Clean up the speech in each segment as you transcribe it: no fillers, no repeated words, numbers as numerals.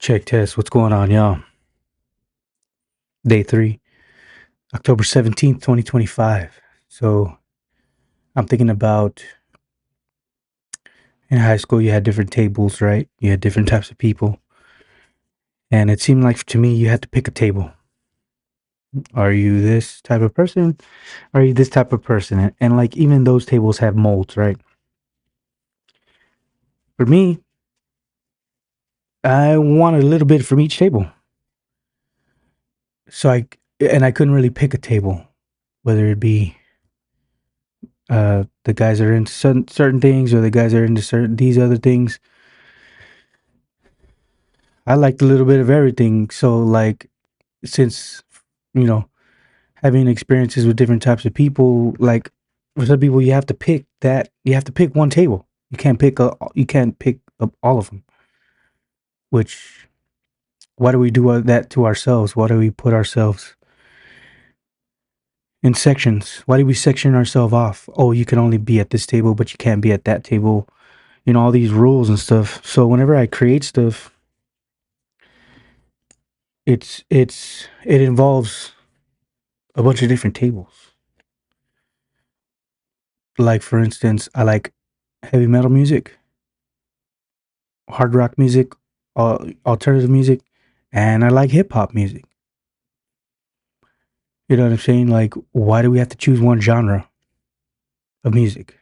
Check test. What's going on, y'all? Day 3, October 17th, 2025. So I'm thinking about in high school, you had different tables, right? You had different types of people. And it seemed like to me, you had to pick a table. Are you this type of person? Are you this type of person? And like even those tables have molds, right? For me, I wanted a little bit from each table. So I couldn't really pick a table, whether it be the guys that are into certain things or the guys that are into these other things. I liked a little bit of everything. So like since you know having experiences with different types of people, like for some people you have to pick one table. You can't pick up all of them. Which why do we do that to ourselves? Why do we put ourselves in sections? Why do we section ourselves off? Oh, you can only be at this table, but you can't be at that table. All these rules and stuff. So whenever I create stuff, it involves a bunch of different tables. Like for instance, I like heavy metal music, hard rock music, alternative music, and I like hip hop music. You know what I'm saying? Like, why do we have to choose one genre of music?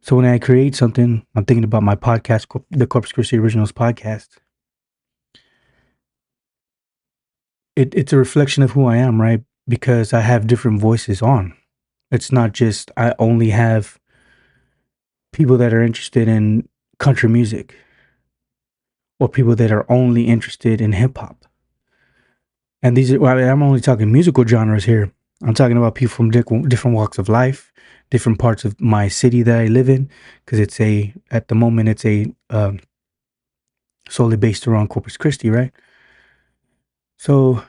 So when I create something, I'm thinking about my podcast, the Corpus Christi Originals podcast. It's a reflection of who I am, right? Because I have different voices on. It's not just I only have people that are interested in country music or people that are only interested in hip hop. And I'm only talking musical genres here. I'm talking about people from different walks of life, different parts of my city that I live in, because at the moment, it's solely based around Corpus Christi, right? So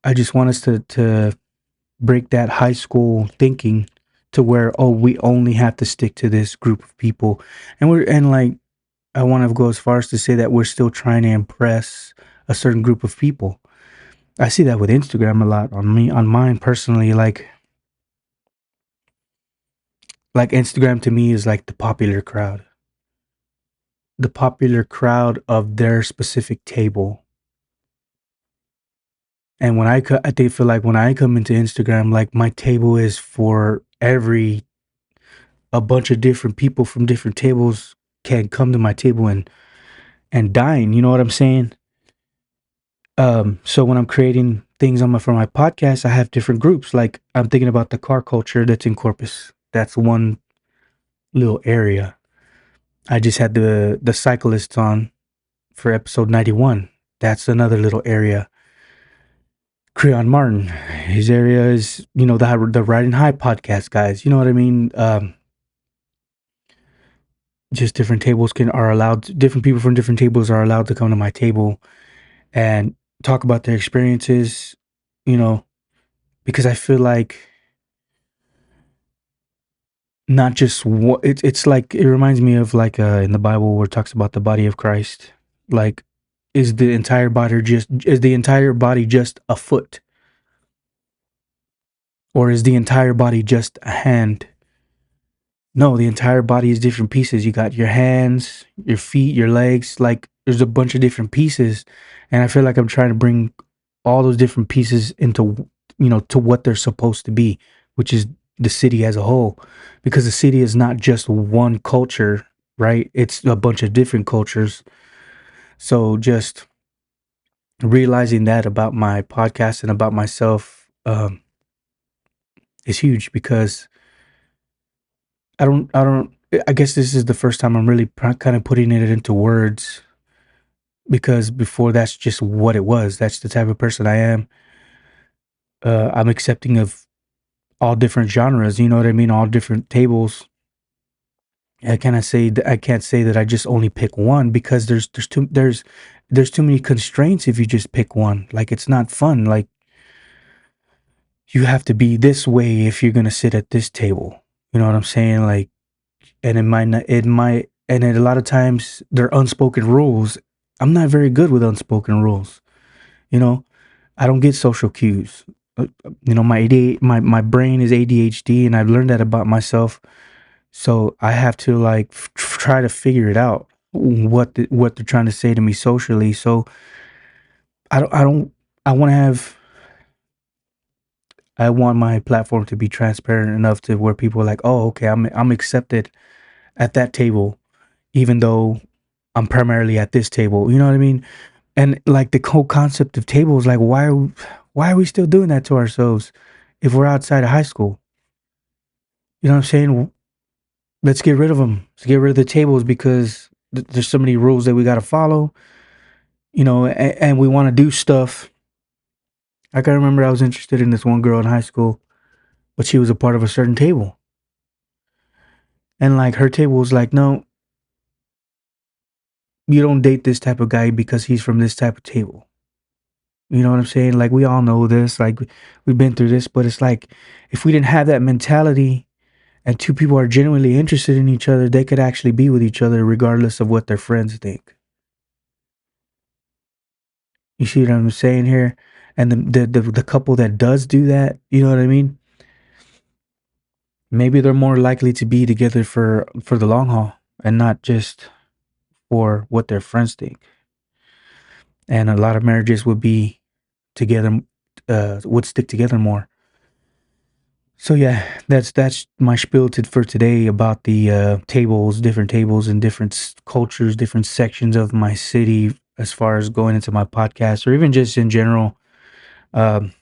I just want us to break that high school thinking to where, oh, we only have to stick to this group of people. And like, I want to go as far as to say that we're still trying to impress a certain group of people. I see that with Instagram a lot on mine personally. Like Instagram to me is like the popular crowd of their specific table. And I think feel like when I come into Instagram, like my table is for a bunch of different people from different tables can come to my table and dine. You know what I'm saying? So when I'm creating things for my podcast, I have different groups. Like I'm thinking about the car culture that's in Corpus. That's one little area. I just had the cyclists on for episode 91. That's another little area. Creon Martin, his area is the Riding High podcast guys. You know what I mean? Just different tables are allowed. Different people from different tables are allowed to come to my table and talk about their experiences. You know, because I feel like not just what it's like. It reminds me of like in the Bible where it talks about the body of Christ. Like, is the entire body just a foot, or is the entire body just a hand? No, the entire body is different pieces. You got your hands, your feet, your legs. Like there's a bunch of different pieces, and I feel like I'm trying to bring all those different pieces into to what they're supposed to be, which is the city as a whole, because the city is not just one culture, right? It's a bunch of different cultures. So just realizing that about my podcast and about myself is huge because I don't. I guess this is the first time I'm really kind of putting it into words because before that's just what it was. That's the type of person I am. I'm accepting of all different genres. You know what I mean? All different tables. I can't say that I just only pick one because there's too many constraints if you just pick one. Like it's not fun. Like you have to be this way if you're gonna sit at this table. You know what I'm saying? Like, and it might not, it might, and a lot of times they're unspoken rules, I'm not very good with unspoken rules. You know, I don't get social cues. My my brain is ADHD, and I've learned that about myself. So I have to like try to figure it out what they're trying to say to me socially. So I don't I want to have I want my platform to be transparent enough to where people are like, oh, okay, I'm accepted at that table, even though I'm primarily at this table. You know what I mean? And like the whole concept of tables, like why are we still doing that to ourselves if we're outside of high school? You know what I'm saying? Let's get rid of them. Let's get rid of the tables because there's so many rules that we got to follow. And we want to do stuff. Like I remember I was interested in this one girl in high school, but she was a part of a certain table. And like her table was like, no, you don't date this type of guy because he's from this type of table. You know what I'm saying? Like we all know this, like we've been through this, but it's like if we didn't have that mentality and two people are genuinely interested in each other, they could actually be with each other regardless of what their friends think. You see what I'm saying here? And the couple that does do that, you know what I mean? Maybe they're more likely to be together for the long haul and not just for what their friends think. And a lot of marriages would be together, would stick together more. So yeah, that's my spiel for today about the tables, different tables in different cultures, different sections of my city. As far as going into my podcast, or even just in general, um,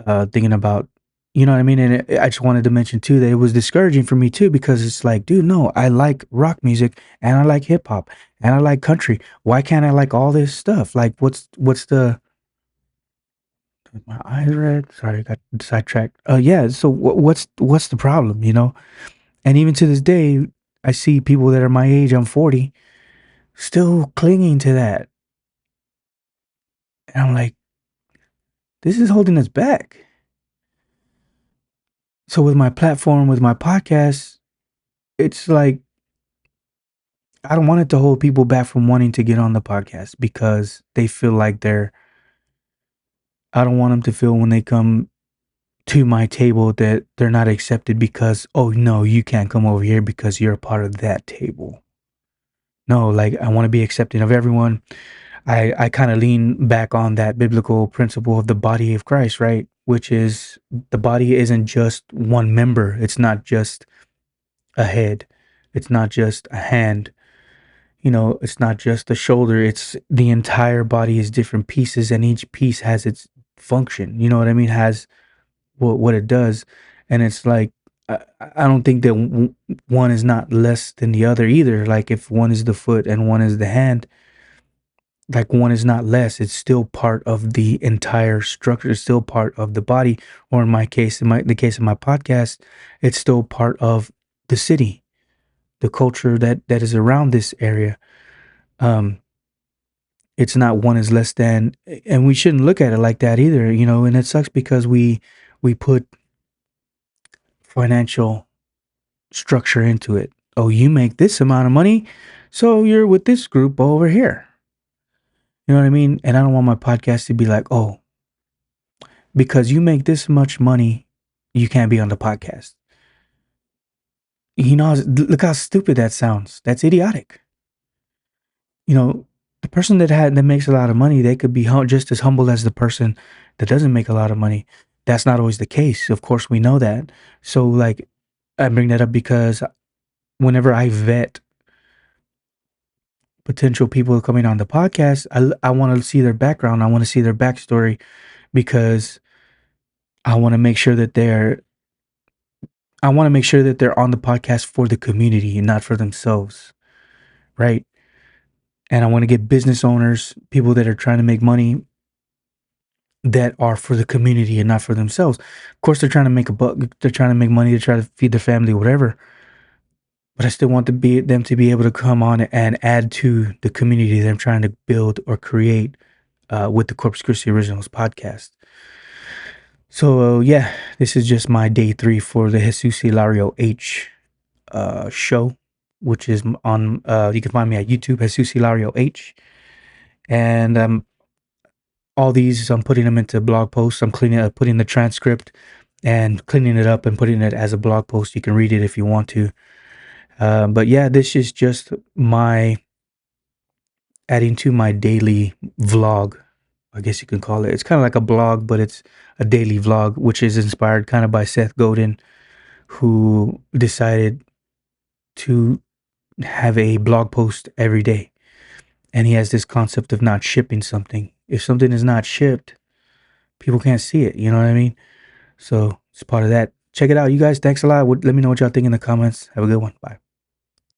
thinking about, you know what I mean. And I just wanted to mention too that it was discouraging for me too because it's like, dude, no, I like rock music and I like hip hop and I like country. Why can't I like all this stuff? Like, what's the my eyes red? Sorry, I got sidetracked. Yeah. So what's the problem? And even to this day, I see people that are my age, I'm 40, still clinging to that. And I'm like, this is holding us back. So with my platform, with my podcast, it's like, I don't want it to hold people back from wanting to get on the podcast because they feel like I don't want them to feel when they come to my table that they're not accepted because, oh, no, you can't come over here because you're a part of that table. No, like, I want to be accepting of everyone. I kind of lean back on that biblical principle of the body of Christ, right? Which is the body isn't just one member. It's not just a head. It's not just a hand. It's not just the shoulder. It's the entire body is different pieces, and each piece has its function. You know what I mean? Has what it does, and it's like I don't think that one is not less than the other either. Like if one is the foot and one is the hand, like one is not less, it's still part of the entire structure, it's still part of the body, or in my case, the case of my podcast, it's still part of the city, the culture that is around this area. um it's not one is less than, and we shouldn't look at it like that either, and it sucks because we put financial structure into it. Oh, you make this amount of money, so you're with this group over here. You know what I mean? And I don't want my podcast to be like, oh, because you make this much money, you can't be on the podcast. Look how stupid that sounds. That's idiotic. The person that makes a lot of money, they could be just as humble as the person that doesn't make a lot of money. That's not always the case. Of course, we know that. So, like, I bring that up because whenever I vet potential people coming on the podcast, I want to see their background. I want to see their backstory because I want to make sure that I want to make sure that they're on the podcast for the community and not for themselves, right? And I want to get business owners, people that are trying to make money that are for the community and not for themselves. Of course, they're trying to make a buck, they're trying to make money to try to feed their family, whatever. But I still want them to be able to come on and add to the community that I'm trying to build or create with the Corpus Christi Originals podcast. So yeah, this is just my day 3 for the Jesus Hilario H show. which is on, you can find me at YouTube, Jesus Hilario H. And all these, I'm putting them into blog posts. I'm putting the transcript and cleaning it up and putting it as a blog post. You can read it if you want to. But yeah, this is just my adding to my daily vlog, I guess you can call it. It's kind of like a blog, but it's a daily vlog, which is inspired kind of by Seth Godin, who decided to have a blog post every day. And he has this concept of not shipping something. If something is not shipped, people can't see it. You know what I mean? So it's part of that. Check it out, you guys. Thanks a lot. Let me know what y'all think in the comments. Have a good one. Bye.